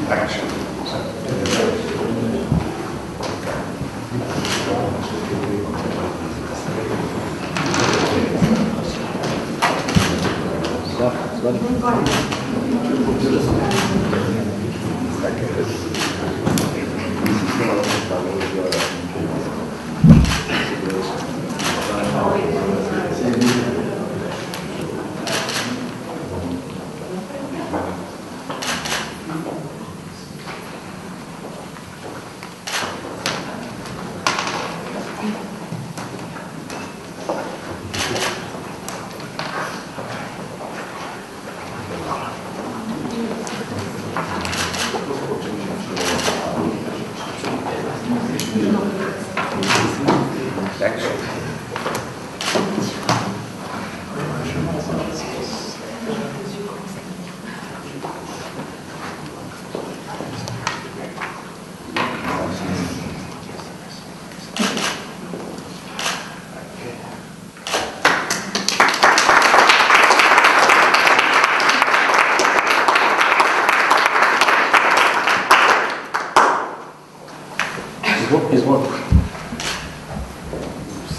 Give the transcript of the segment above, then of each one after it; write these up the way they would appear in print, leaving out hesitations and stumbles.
Dankeschön.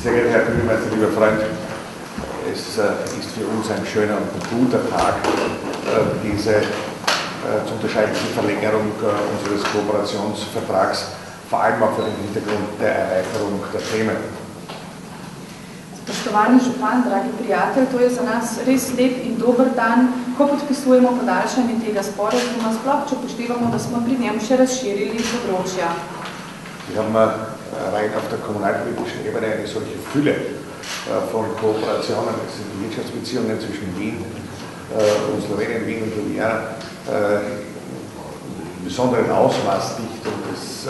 Sehr geehrter Herr Bürgermeister, lieber Freund, es ist für uns ein schöner und guter Tag, diese zu unterscheidende Verlängerung unseres Kooperationsvertrags, vor allem auch vor dem Hintergrund der Erweiterung der Themen. Spoštovani župan, dragi prijatelj, to je za nas res lep in dober dan, ko podpisujemo podaljšanje tega sporazuma, sploh če upoštevamo, da smo pri njem še razširili področja. Wir haben rein auf der kommunalpolitischen Ebene eine solche Fülle von Kooperationen, das sind die Wirtschaftsbeziehungen zwischen Wien und Slowenien, Wien und Ljubljana, in besonderem Ausmaß dicht, und es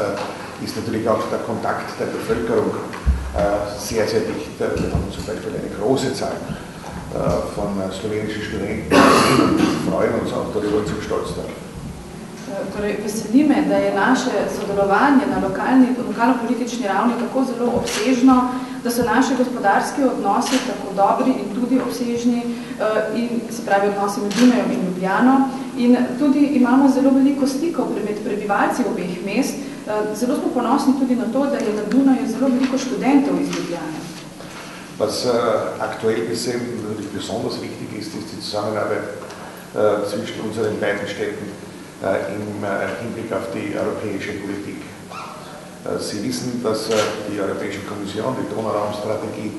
ist natürlich auch der Kontakt der Bevölkerung sehr, sehr dicht. Wir haben zum Beispiel eine große Zahl von slowenischen Studenten, und freuen uns auch darüber, zum Stolz darauf. Torej, veseli me, da je naše sodelovanje na lokalno-politični ravni tako zelo obsežno, da so naši gospodarski odnosi tako dobri in tudi obsežni, in se pravi odnosi med Dunajem in Ljubljano. In tudi imamo zelo veliko stikov med prebivalci obeh mest. Zelo smo ponosni tudi na to, da je na Dunaju zelo veliko študentov iz Ljubljane. Was aktuell gesehen natürlich besonders wichtig ist, ist die Zusammenarbeit zwischen unseren beiden Städten im Hinblick auf die europäische Politik. Sie wissen, dass die Europäische Kommission die Donauraumstrategie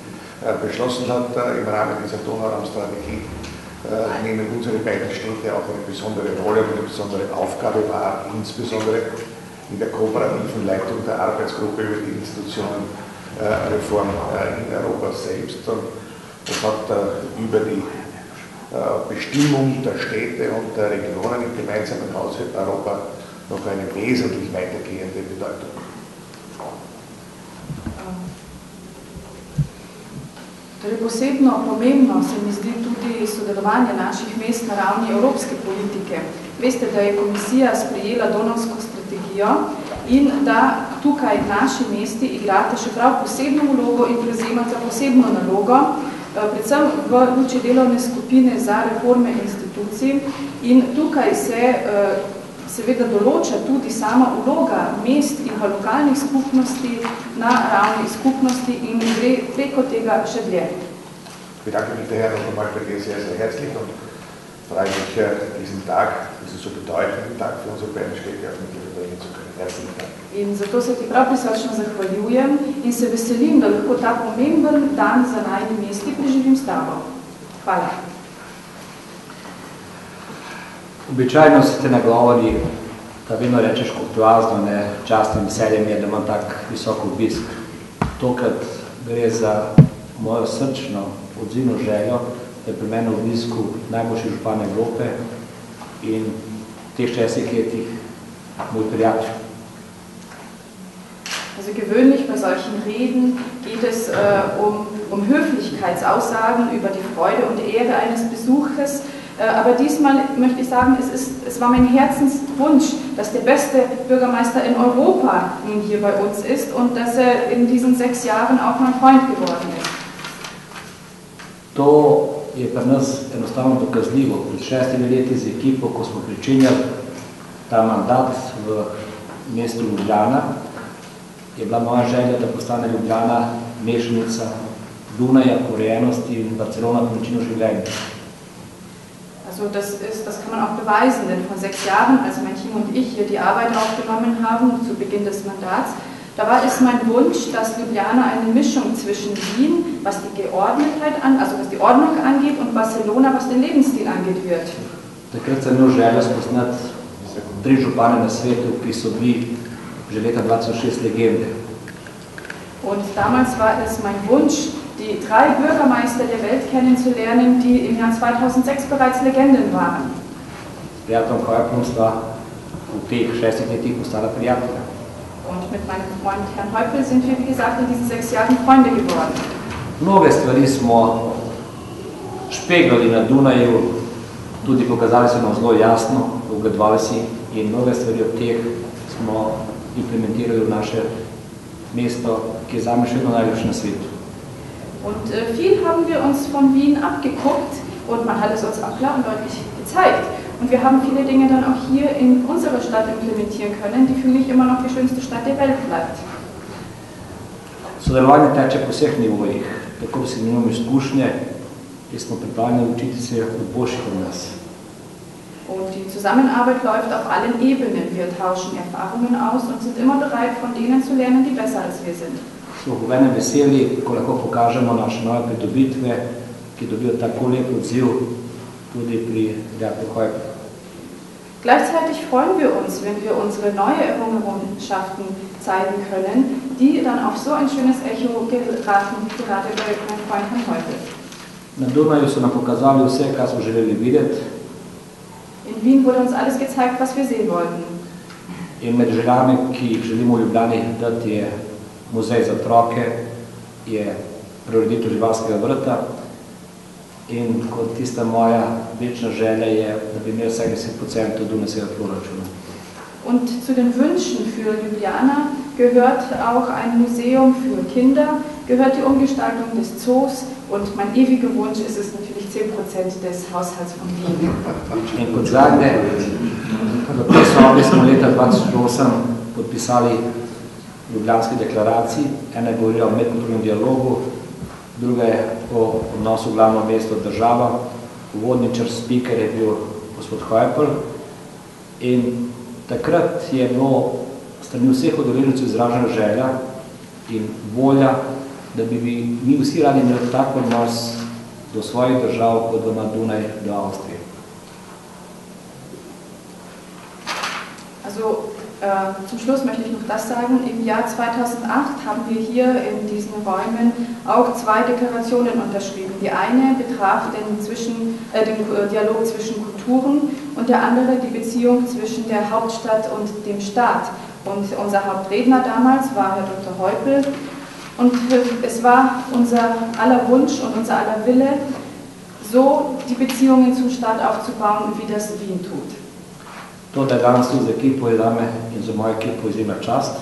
beschlossen hat. Im Rahmen dieser Donauraumstrategie nehmen unsere beiden Städte auch eine besondere Rolle und eine besondere Aufgabe wahr, insbesondere in der kooperativen Leitung der Arbeitsgruppe über die Institutionenreform in Europa selbst. Und das hat über die Bestimmung der Städte und der Regionen im gemeinsamen Haus Europa noch eine wesentlich weitergehende Bedeutung. Torej, posebno pomembno se mi zdi tudi sodelovanje naših mest na ravni evropske politike. Veste, da je komisija sprejela Donavsko strategijo in da tukaj naši mesti igrate še prav posebno vlogo in prevzemate posebno nalogo, predvsem v luči delovne skupine za reforme institucij, in tukaj se seveda določa tudi sama vloga mest in pa lokalnih skupnosti na ravni skupnosti in gre preko tega še dlje. Bedanke mich daher noch einmal bei dir sehr, sehr herzlich und freue mich, diesen Tag, diesen so bedeutenden Tag für unsere beiden Städte auch mit dir verbringen zu können. Herzlichen Dank. In zato se ti prav prisrčno zahvaljujem in se veselim, da lahko ta pomemben dan za najni mesti preživim s tabo. Hvala. Običajno se te nagovori, da vedno rečeš kurtoazno, ne, častnim veseljem je, da imam tak visok obisk. Tokrat gre za mojo srčno odzivno željo, da je pri meni v obisku najboljši župan Evrope in v teh 60 letih moj prijatelj. Also gewöhnlich bei solchen Reden geht es um Höflichkeitsaussagen über die Freude und Ehre eines Besuches. Aber diesmal möchte ich sagen, es war mein Herzenswunsch, dass der beste Bürgermeister in Europa nun hier bei uns ist und dass er in diesen 6 Jahren auch mein Freund geworden ist. To je pri nas enostavno dokazljivo. Pred 6 leti z ekipo, ko smo pričenjali ta mandat v mestu Ljubljana, je bila moja želja, da postane Ljubljana mešanica Dunaja, Korejenosti in Barcelona po načinu življenja. Also das kann man auch beweisen, denn vor 6 Jahren, als mein Team und ich hier die Arbeit aufgenommen haben, zu Beginn des Mandats, da war es mein Wunsch, dass Ljubljana eine Mischung zwischen Wien, was die Geordnetheit also was die Ordnung angeht, und Barcelona, was den Lebensstil angeht, wird. Takrat sem imel željo spoznati 3 župane na svetu, ki so bili že leta 2006 legende. Und damals war es mein Wunsch, die 3 Bürgermeister der Welt kennenzulernen, die im Jahr 2006 bereits Legenden waren. S Prijateljem Heuplom sta v teh 6 letih postala prijatelja. Und mit meinem Freund Herrn Heupel sind wir, wie gesagt, in diesen 6 Jahren Freunde geworden. Mnoge stvari smo špeglali na Dunaju, tudi pokazali so nam zelo jasno, ugledovali si, in mnoge stvari od teh smo implementirali v naše mesto, ki je zame še vedno najlepše na svetu. Und viel haben wir uns von Wien abgeguckt und man hat es uns auch klar und deutlich gezeigt. Und wir haben viele Dinge dann auch hier in unserer Stadt implementieren können, die für mich immer noch die schönste Stadt der Welt bleibt. Sodelovanje teče po vseh nivojih, tako si imamo izkušnje, ki smo pripravljeni učiti se od boljših od nas. Und die Zusammenarbeit läuft auf allen Ebenen. Wir tauschen Erfahrungen aus und sind immer bereit, von denen zu lernen, die besser als wir sind. Smo v enem veseli, ko lahko pokažemo naše nove pridobitve, ki dobijo tako lep odziv tudi pri prijatelju Heupel. Gleichzeitig freuen wir uns, wenn wir unsere neue Errungenschaften zeigen können, die dann auf so ein schönes Echo geraten, gerade bei meinem Freund Herrn Heupel. Na Dunaju so nam pokazali vse, kar smo želeli videti. In Wien wurde uns alles gezeigt, was wir sehen wollten. In med željami, ki jih želimo v Ljubljani dati, je muzej za otroke, je preureditev živalskega vrta in kot tista moja večna želja je, da bi imeli vsaj 10% Dunajskega proračuna. Und zu den Wünschen für Ljubljana gehört auch ein Museum für Kinder, gehört die Umgestaltung des Zoos und mein ewiger Wunsch ist es natürlich 10% des Haushalts von Wien. In kot zadnje, v tej sobi smo leta 2008 podpisali Ljubljanski deklaraciji, ena je govorila o medkulturnem dialogu, druga je o odnosu glavno mesto država, uvodničar speaker je bil gospod Heupel in takrat je bilo strani vseh udeležencev izražena želja in volja, da bi mi vsi radi imeli tak odnos do svojih držav, kot doma Dunaj do Avstrije. Also zum Schluss möchte ich noch das sagen. Im Jahr 2008 haben wir hier in diesen Räumen auch 2 Deklarationen unterschrieben. Die eine betraf den Dialog zwischen Kulturen und der andere die Beziehung zwischen der Hauptstadt und dem Staat. Und unser Hauptredner damals war Herr Dr. Heupel. Und es war unser aller Wunsch und unser aller Wille, so die Beziehungen zum Staat aufzubauen, wie das Wien tut. To, da danes tu z ekipo je zame in za mojo ekipo izjemna čast.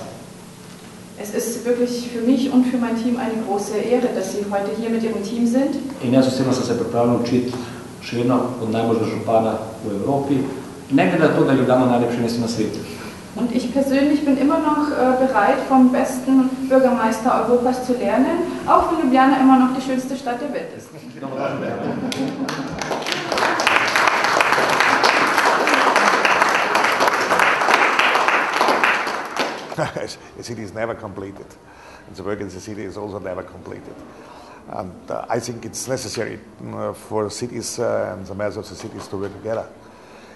Es ist wirklich für mich und für mein Team eine große Ehre, dass Sie heute hier mit Ihrem Team sind. In jaz osebno sem se pripravljal učiti še vedno od najboljšega župana v Evropi, ne glede na to, da je Ljubljana najlepše mesto na svetu. Und ich persönlich bin immer noch bereit, vom besten Bürgermeister Europas zu lernen, auch wenn Ljubljana immer noch die schönste Stadt der Welt ist. The city is never completed, and the work in the city is also never completed. And I think it's necessary for cities and the mayors of the cities to work together.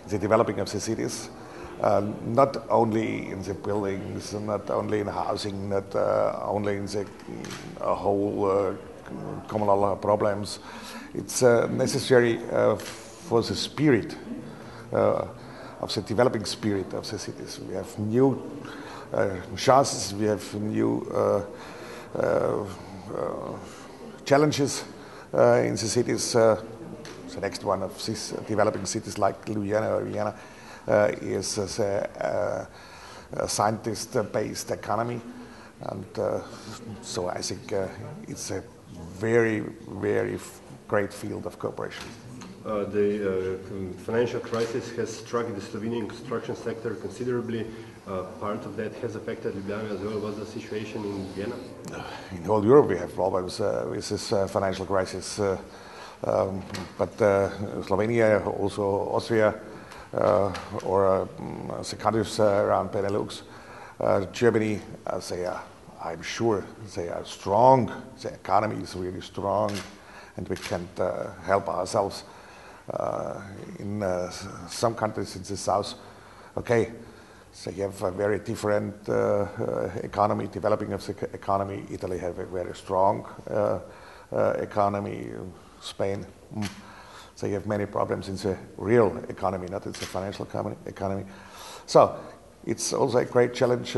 The developing of the cities, not only in the buildings, not only in housing, not only in the whole communal problems. It's necessary for the spirit of the developing spirit of the cities. We have new chances, we have new challenges in the cities. The next one of these developing cities like Ljubljana or Vienna is a scientist-based economy, and so I think it's a very, very great field of cooperation. The financial crisis has struck the Slovenian construction sector considerably. Part of that has affected Ljubljana as well. What's the situation in Vienna? In whole Europe we have problems with this financial crisis, but Slovenia, also Austria, or the countries around Benelux, Germany, I'm sure they are strong, the economy is really strong, and we can help ourselves. In some countries in the south, okay, they have a very different economy, developing of the economy. Italy have a very strong economy, Spain, they have many problems in the real economy, not in the financial economy. So it's also a great challenge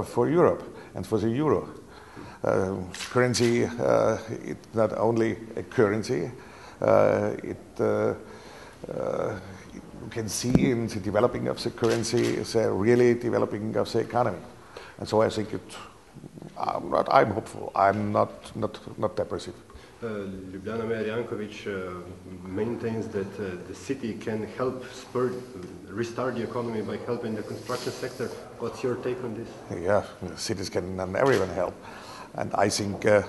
for Europe and for the euro. Currency, it's not only a currency, you can see in the developing of the currency, the really developing of the economy. And so I think I'm hopeful, I'm not depressive. Ljubljana Mayor Janković maintains that the city can help restart the economy by helping the construction sector. What's your take on this? Yeah, cities can and everyone help. And I think the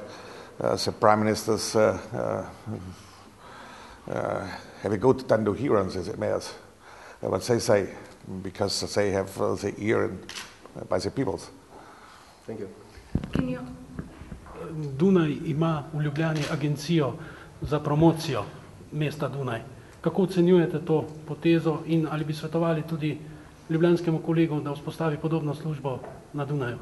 Prime Ministers have a good time to hear on the mayors, what they say, because they have the ear by the people. Thank you. Can you... Dunaj ima v Ljubljani agencijo za promocijo mesta Dunaj. Kako ocenjujete to potezo in ali bi svetovali tudi ljubljanskemu kolegu, da vzpostavi podobno službo na Dunaju?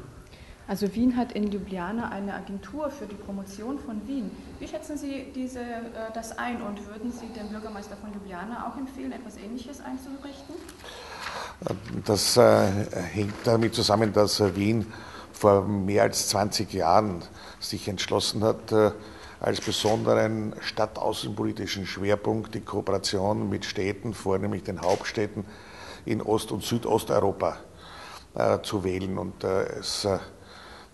Also Wien hat in Ljubljana eine Agentur für die Promotion von Wien. Wie schätzen Sie das ein und würden Sie dem Bürgermeister von Ljubljana auch empfehlen, etwas Ähnliches einzurichten? Das hängt damit zusammen, dass Wien vor mehr als 20 Jahren sich entschlossen hat, als besonderen stadtaußenpolitischen Schwerpunkt die Kooperation mit Städten, vornehmlich den Hauptstädten in Ost- und Südosteuropa zu wählen. Und es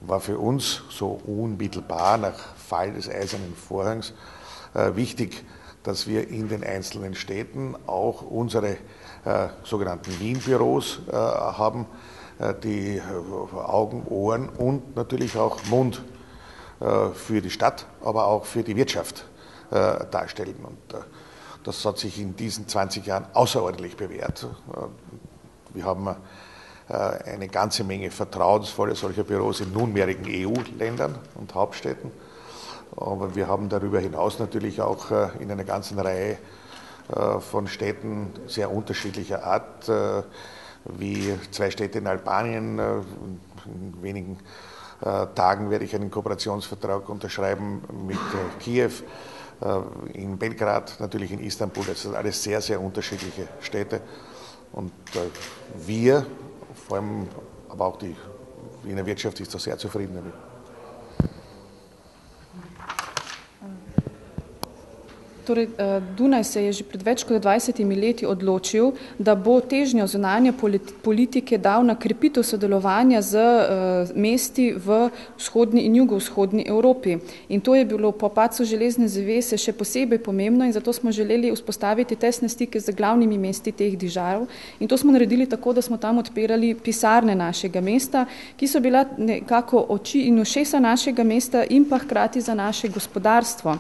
war für uns so unmittelbar nach Fall des Eisernen Vorhangs wichtig, dass wir in den einzelnen Städten auch unsere sogenannten Wien-Büros haben, die Augen, Ohren und natürlich auch Mund für die Stadt, aber auch für die Wirtschaft darstellen. Und das hat sich in diesen 20 Jahren außerordentlich bewährt. Wir haben eine ganze Menge vertrauensvolle solcher Büros in nunmehrigen EU-Ländern und Hauptstädten. Aber wir haben darüber hinaus natürlich auch in einer ganzen Reihe von Städten sehr unterschiedlicher Art, wie 2 Städte in Albanien. In wenigen Tagen werde ich einen Kooperationsvertrag unterschreiben mit Kiew, in Belgrad, natürlich in Istanbul. Das sind alles sehr, sehr unterschiedliche Städte. Und wir, vor allem aber auch die Wiener Wirtschaft, ist da sehr zufrieden damit. Torej, Dunaj se je že pred več kot 20 leti odločil, da bo težnjo zunanje politike dal na krepitev sodelovanja z mesti v vzhodni in jugovzhodni Evropi. In to je bilo po padcu železne zavese še posebej pomembno in zato smo želeli vzpostaviti tesne stike z glavnimi mesti teh držav. In to smo naredili tako, da smo tam odpirali pisarne našega mesta, ki so bila nekako oči in ušesa našega mesta in pa hkrati za naše gospodarstvo.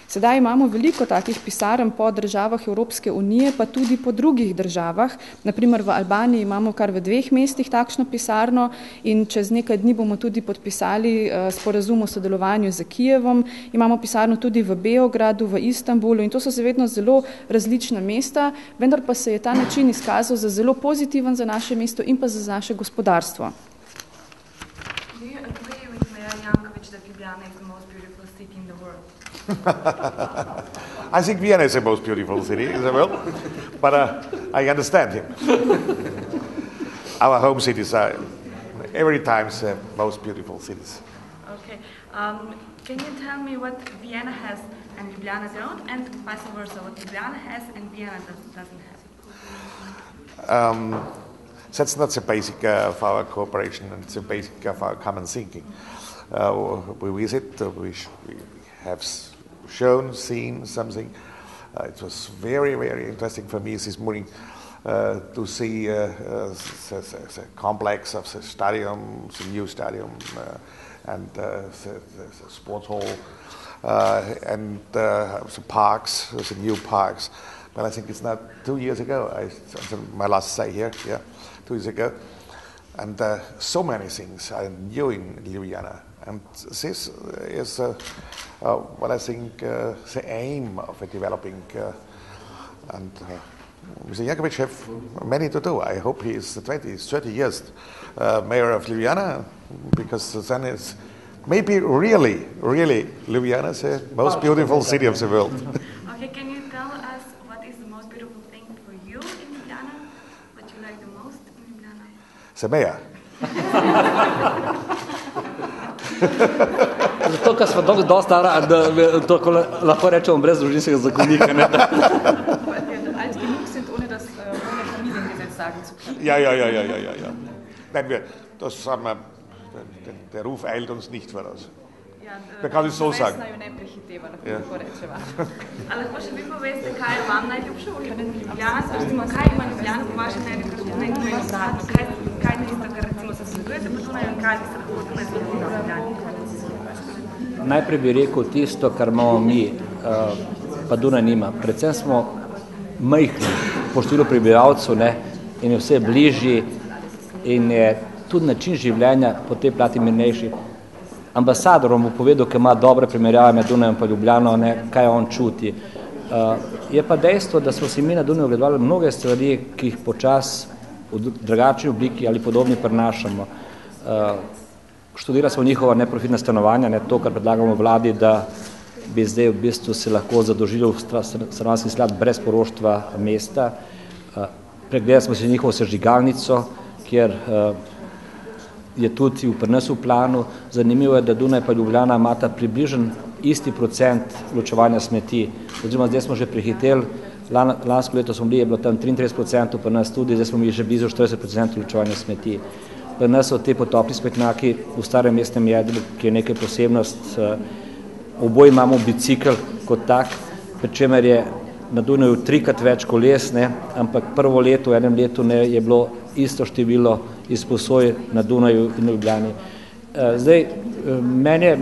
Sedaj imamo veliko takih pisarn po državah Evropske unije, pa tudi po drugih državah. Naprimer v Albaniji imamo kar v 2 mestih takšno pisarno in čez nekaj dni bomo tudi podpisali sporazum o sodelovanju z Kijevom. Imamo pisarno tudi v Beogradu, v Istanbulu in to so vedno zelo različna mesta, vendar pa se je ta način izkazal za zelo pozitiven za naše mesto in pa za naše gospodarstvo. Do you agree with Mayor Janković that Ljubljana is the most beautiful city in the world? I think Vienna is the most beautiful city, Isabel, but I understand him. Our home cities are every time the most beautiful cities. Okay. Can you tell me what Vienna has and Ljubljana don't, and vice versa, what Ljubljana has and Vienna doesn't have? That's not the basic of our cooperation and the basic of our common thinking. We visit, we have seen something. It was very, very interesting for me this morning to see the complex of the stadium, the new stadium, and the sports hall, and the parks, the new parks. But I think it's not 2 years ago. My last stay here, 2 years ago. And so many things are new in Ljubljana. And this is what I think the aim of a developing. And Mr. Jankovic have many to do. I hope he is 30 years mayor of Ljubljana, because then it's maybe really Ljubljana is the most beautiful city of the world. Okay, can you tell us what is the most beautiful thing for you in Ljubljana? What you like the most in Ljubljana? The mayor. Zato, ker smo dosti stara, da to lahko rečemo brez družinskega zakonika. Alt genug sind, ohne das ohne Familiengesetz sagen zu können. Ja. Nein, der Ruf eilt uns nicht voraus. Da kann ich so sagen. Ali lahko še vi poveste, kaj je vam najljubše v Ljubljana? Kaj ima Ljubljana po vašem mnenju obratno? Kaj je tisto, kar recimo zasledujete po Dunaju in kaj bi se lahko Dunaj zgodilo v Ljubljani? Najprej bi rekel tisto, kar imamo mi, pa Dunaj nima. Predvsem smo majhni po številu prebivalcev, in je vse bližji in je tudi način življenja po tej plati mirnejši. Ambasador vam bo povedal, ker ima dobre primerjave med Dunajem pa Ljubljano, kaj on čuti. Je pa dejstvo, da smo si mi na Dunaju gledali mnoge stvari, ki jih počas v drugačni obliki ali podobni prenašamo. Študirali smo njihova neprofitna stanovanja, to, kar predlagamo vladi, da bi zdaj v bistvu se lahko zadolžili v stanovanjski sklad brez poroštva mesta. Pregledali smo si njihovo sežigalnico, kjer je tudi pri nas v planu. Zanimivo je, da Dunaj pa Ljubljana imata približen isti procent ločevanja smeti. Oziroma, zdaj smo že prehiteli, lansko leto smo bili, je bilo tam 33%, pri nas tudi, zdaj smo bili že blizu 40% ločevanja smeti. Pri nas so te potopni smetnjaki v starem mestnem jedru, ki je nekaj posebnost. Oboji imamo bicikl kot tak, pri čemer je na Dunaju 3-krat več koles, ampak prvo leto, v enem letu je bilo isto število izposoj na Dunaju in Ljubljani. Zdaj, meni je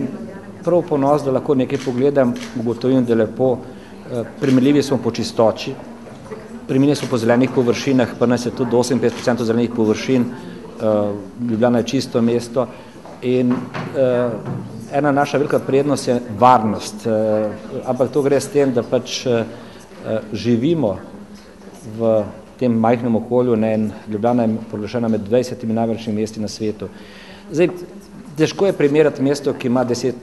prav ponos, da lahko nekaj pogledam, ugotovim, da je lepo. Primerljivi smo po čistoči, primerljivi smo po zelenih površinah, pa nas je tudi 58% zelenih površin, Ljubljana je čisto mesto in ena naša velika prednost je varnost, ampak to gre s tem, da pač živimo v tem majhnem okolju, in Ljubljana je proglašena med 20 največjimi mesti na svetu. Zdaj, težko je primerjati mesto, ki ima 10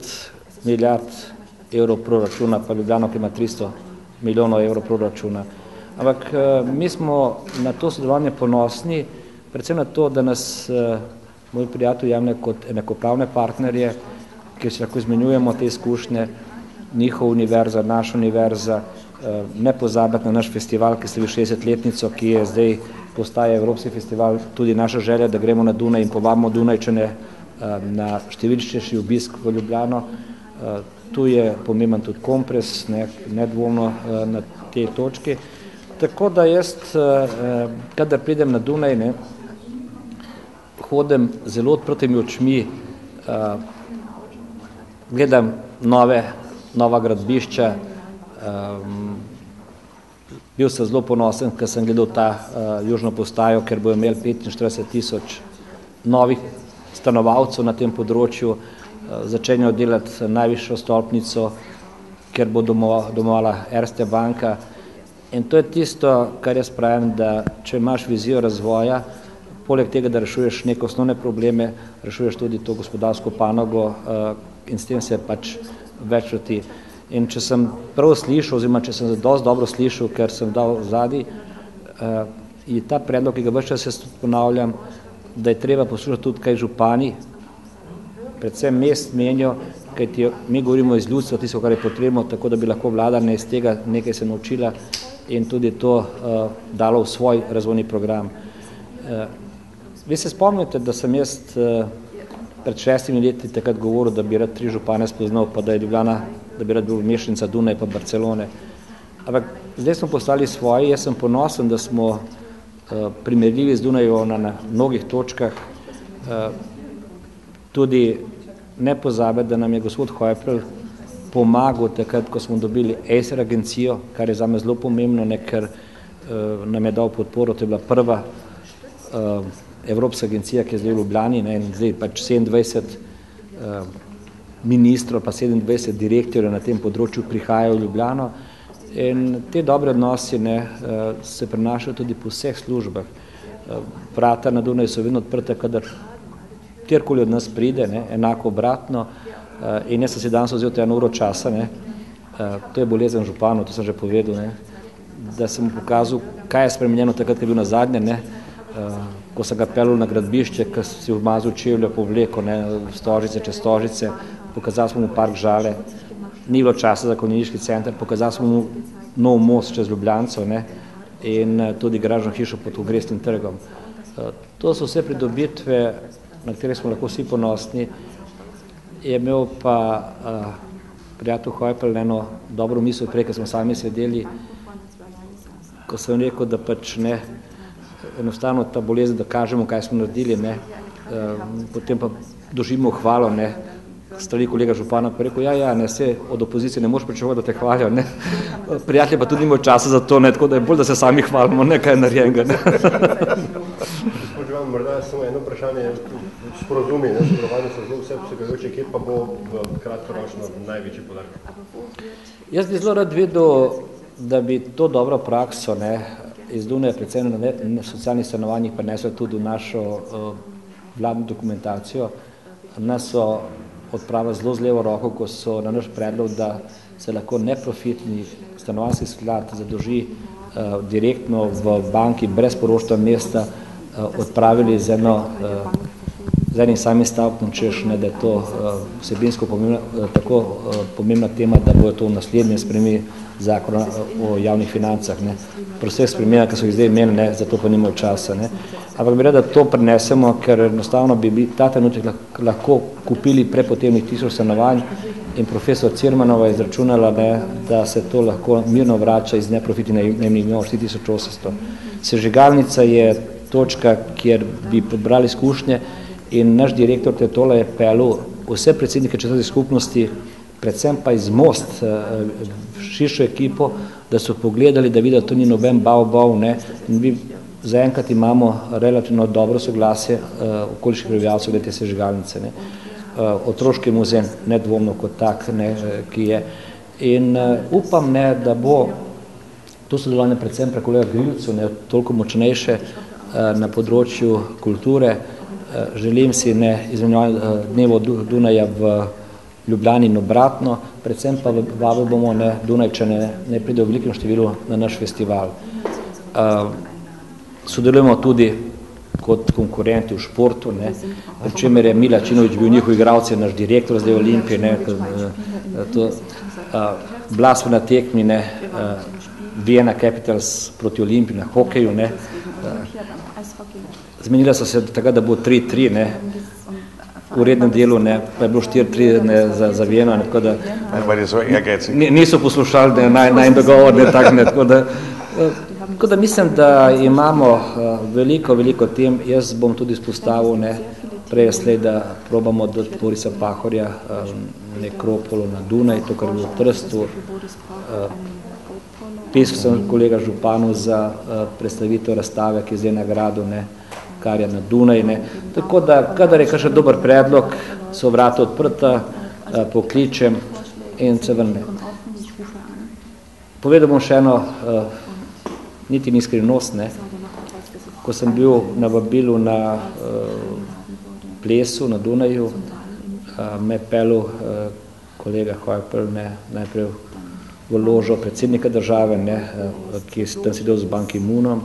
milijard evrov proračuna, pa Ljubljano, ki ima 300 milijonov evrov proračuna. Ampak mi smo na to sodelovanje ponosni, predvsem na to, da nas moj prijatelj jemlje kot enakopravne partnerje, kjer se lahko izmenjujemo te izkušnje, njihov univerza, naša univerza, ne pozabiti na naš festival, ki slavi 60-letnico, ki je zdaj postaje Evropski festival, tudi naša želja, da gremo na Dunaj in povabimo Dunajčane na številčnejši obisk v Ljubljano. Tu je pomemben tudi kompres, nedvomno na tej točki. Tako da jaz, kadar pridem na Dunaj, hodim zelo odprtimi očmi, gledam nova gradbišča. Bil sem zelo ponosen, ker sem gledal ta južno postajo, ker bo imel 45,000 novih stanovalcev na tem področju, začenjajo delati najvišjo stolpnico, ker bo domovala Erste banka. In to je tisto, kar jaz pravim, da če imaš vizijo razvoja, poleg tega, da rešuješ neke osnovne probleme, rešuješ tudi to gospodarsko panogo in s tem se pač več vrti. In če sem prav slišal, oziroma če sem dosti dobro slišal, ker sem dal zadaj, je ta predlog, ki ga ves čas jaz tudi ponavljam, da je treba poslušati tudi kaj župani, predvsem mest menijo, kajti mi govorimo iz ljudstva, tisto, kar je potrebno, tako da bi lahko vlada iz tega nekaj se naučila in tudi to dalo v svoj razvojni program. Vi se spomnite, da sem jaz pred 6 leti takrat govoril, da bi rad 3 župane spoznal, pa da je Ljubljana, da bi rad bil mešanica Dunaj pa Barcelone. Ampak zdaj smo postali svoji, jaz sem ponosen, da smo primerljivi z Dunajo na mnogih točkah. Tudi ne pozabiti, da nam je gospod Hojpel pomagal takrat, ko smo dobili ACER agencijo, kar je zame zelo pomembno, ker nam je dal podporo, to je bila prva Evropska agencija, ki je zdaj v Ljubljani, in zdaj pač 27 ministrov pa 27 direktorjev na tem področju prihajajo v Ljubljano. In te dobre odnosi se prenašajo tudi po vseh službah. Vrata na Dunaju so vedno odprta, kadar kjerkoli od nas pride, enako obratno. In jaz sem si danes vzel eno uro časa, to je bolezen županov, to sem že povedal, da sem pokazal, kaj je spremenjeno takrat, ko je bil na zadnje, ko sem ga peljal na gradbišče, ko si vmazal čevlja po vleko, Stožice čez Stožice, pokazal smo mu park Žale, ni bilo časa za konjeniški center, pokazal smo mu nov most čez Ljubljanco in tudi garažno hišo pod Kongresnim trgom. To so vse pridobitve, na katere smo lahko vsi ponosni. Je imel pa prijatelj Hojpel eno dobro misel prej, ko smo sami sedeli, ko sem rekel, da pač enostavno ta bolezen, da kažemo, kaj smo naredili, potem pa doživimo hvalo, strani kolega župana pa rekel, se od opozicije ne moš pričakovati, da te hvalijo, prijatelji pa tudi nimajo časa za to, tako da je bolj, da se sami hvalimo, kaj je narejenega. Gospod Živan, morda samo eno vprašanje, sporozumi, sodelovanje so zelo vse vsegajoče, kje pa bo kratkoročno največji poudarek? Jaz bi zelo rad videl, da bi to dobro prakso iz Dunaja, predvsem na socialnih stanovanjih, prenesla tudi v našo vladno dokumentacijo. Nas so odpravili zelo z levo roko, ko so na naš predlog, da se lahko neprofitni stanovanjski sklad zadolži direktno v banki brez poroštva mesta, odpravili z enim samim stavkom, češ, da je to vsebinsko tako pomembna tema, da bojo to v naslednjem spremembi zakona o javnih financah. Pri vseh spremembah, ki so jih zdaj imeli, zato pa nimajo časa. Ampak bi rad, da to prenesemo, ker enostavno bi ta trenutek lahko kupili prepotrebnih 1000 stanovanj in profesor Cirmanova je izračunala, da se to lahko mirno vrača iz neprofitnih najemnih 4800. Sežigalnica je točka, kjer bi pobrali izkušnje in naš direktor Tetola je pelil vse predsednike četrtih skupnosti, predvsem pa iz Most, širšo ekipo, da so pogledali, da vidijo, da to ni noben bav, in mi zaenkrat imamo relativno dobro soglasje okoliških prebivalcev glede te sežigalnice. Otroški muzej nedvomno kot tak, ki je. In upam, da bo to sodelovanje predvsem preko kolega Grilcu toliko močnejše na področju kulture. Želim si izmenjevanje dnevo Dunaja v Ljubljani in obratno, predvsem pa vabili bomo Dunajčane, ne pridejo v velikem številu na naš festival. Sodelujemo tudi kot konkurenti v športu, pri čemer je Mila Činović bil njihov igralec, je naš direktor zdaj Olimpije, bila smo na tekmi Vienna Capitals proti Olimpiji na hokeju, zmenila so se tako, da bo 3-3, v rednem delu, pa je bilo 4-3 za Vieno, tako da niso poslušali najn dogovor, tako da mislim, da imamo veliko tem. Jaz bom tudi izpostavil prej slej, da probamo do Borisa Pahorja nekropolo na Dunaj, to, kar je bilo v Trstu. Pisal sem kolega županu za predstavitev razstave, ki je zdaj nagrado, kar je na Dunaj. Tako da, kadar je kakšen dober predlog, so vrata odprta, pokličem in se vrne. Povedal bom še eno, niti ni skrivnost, ko sem bil na vabilu na plesu na Dunaju, me pelil kolega Hojpel, najprej v ložo predsednika države, ki je tam sedel z Ban Ki-moonom,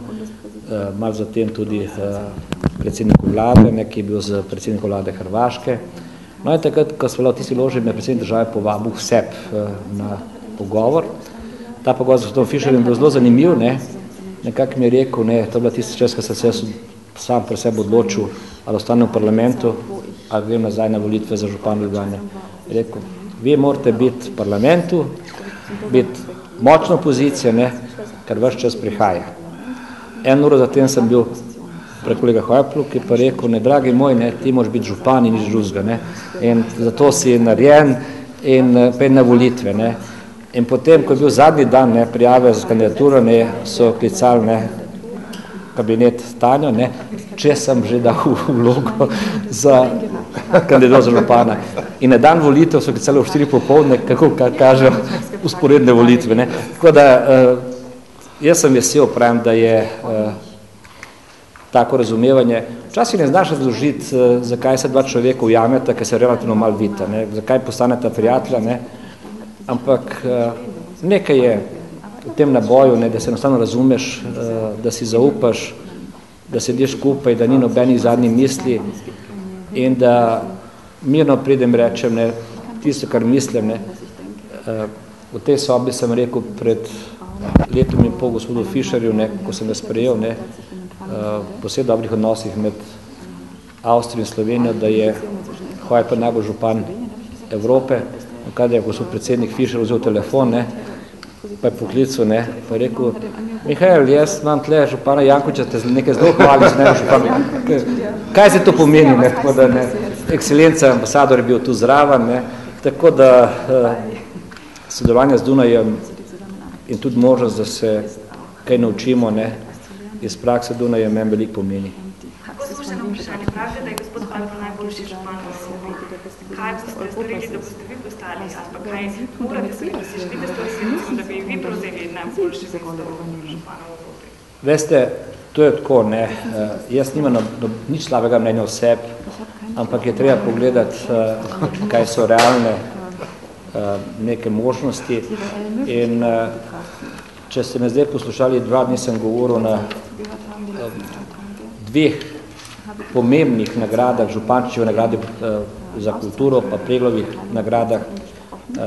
malo zatem tudi predsedniku vlade, ki je bil z predsednikom vlade Hrvaške. No in takrat, ko smo bila v tisti loži, me predsednik države povabil v seb na pogovor. Ta pogovor z gospodom Fišerjem bil zelo zanimiv, nekako mi je rekel, to je bila tisti čas, ko sem se sam pri sebi odločil, ali ostanem v parlamentu ali grem nazaj na volitve za župan Ljubljane. Je rekel, vi morate biti v parlamentu, biti močna opozicija, ne, ker vaš čas prihaja. 1 uro zatem sem bil pred kolega Hojplu, ki pa rekel, ne, dragi moj, ne, ti moraš biti župan in nič drugega, ne, in zato si narejen in pej na volitve, ne. In potem, ko je bil zadnji dan, ne, prijave za kandidaturo, ne, so klicali, ne, kabinet Tanjo, ne, če sem že dal vlogo za kandidat za župana. In na dan volitev so klicali v 4 popoldne, kako kažejo usporedne volitve, ne. Tako da, jaz sem vesel, pravim, da je tako razumevanje. Včasih ne znaš razložiti, zakaj se dva človeka ujameta, ker se relativno malo vidita, ne, zakaj postaneta prijatelja, ne, ampak nekaj je v tem naboju, ne, da se enostavno razumeš, da si zaupaš, da sediš skupaj, da ni nobenih zadnjih misli in da mirno pridem rečem, ne, tisto, kar mislim, ne. V tej sobi sem rekel pred letom in pol gospodu Fišerju, ne, ko sem ga sprejel, ne, po vseh dobrih odnosih med Avstrijo in Slovenijo, da je Hojpel najbolj župan Evrope. Kad je gospod predsednik Fišer vzel telefon, ne, pa je poklical, ne, pa je rekel, Mihajl, jaz imam tle župana Jankovića, te nekaj zelo hvali, ne, župan. Kaj se to pomeni, ne, tako da, ne, ekscelenca, ambasador je bil tu zraven, ne, tako da sodelovanje z Dunajem in tudi možnost, da se kaj naučimo, ne, iz prakse Dunaja meni veliko pomeni. Kako slušeno vprašanje? Pravite, da je gospod Hojpel najboljši župan v Evropi. Kaj boste storili, da boste vi postali, ali pa kaj morate storiti, da si želite storiti, da bi vi prevzeli najboljše mesto župana v Evropi? Veste, to je tako, ne, jaz nimam nič slabega mnenja o sebi, ampak je treba pogledati, kaj so realne neke možnosti in če ste me zdaj poslušali, 2 dni sem govoril na 2 pomembnih nagradah, Župančičeve nagrade za kulturo, pa Preglovih nagradah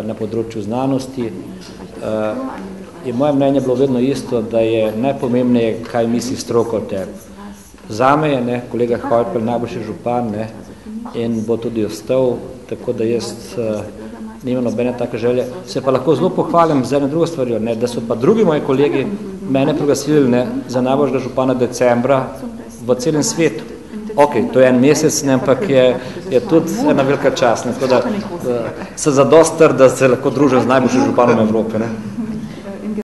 na področju znanosti. In moje mnenje je bilo vedno isto, da je najpomembneje, kaj misli stroka o tebi. Zame je, ne, kolega Hojpel najboljši župan, ne, in bo tudi ostal, tako da jaz nimam nobene take želje. Se pa lahko zelo pohvalim za eno drugo stvarjo, ne, da so pa drugi moji kolegi mene proglasili, ne, za najboljšega župana decembra v celem svetu. Ok, to je 1 mesec, ne, ampak je tudi ena velika čast, ne, tako da sem zadost trd, da se lahko družim z najboljšim županom Evrope. Ne.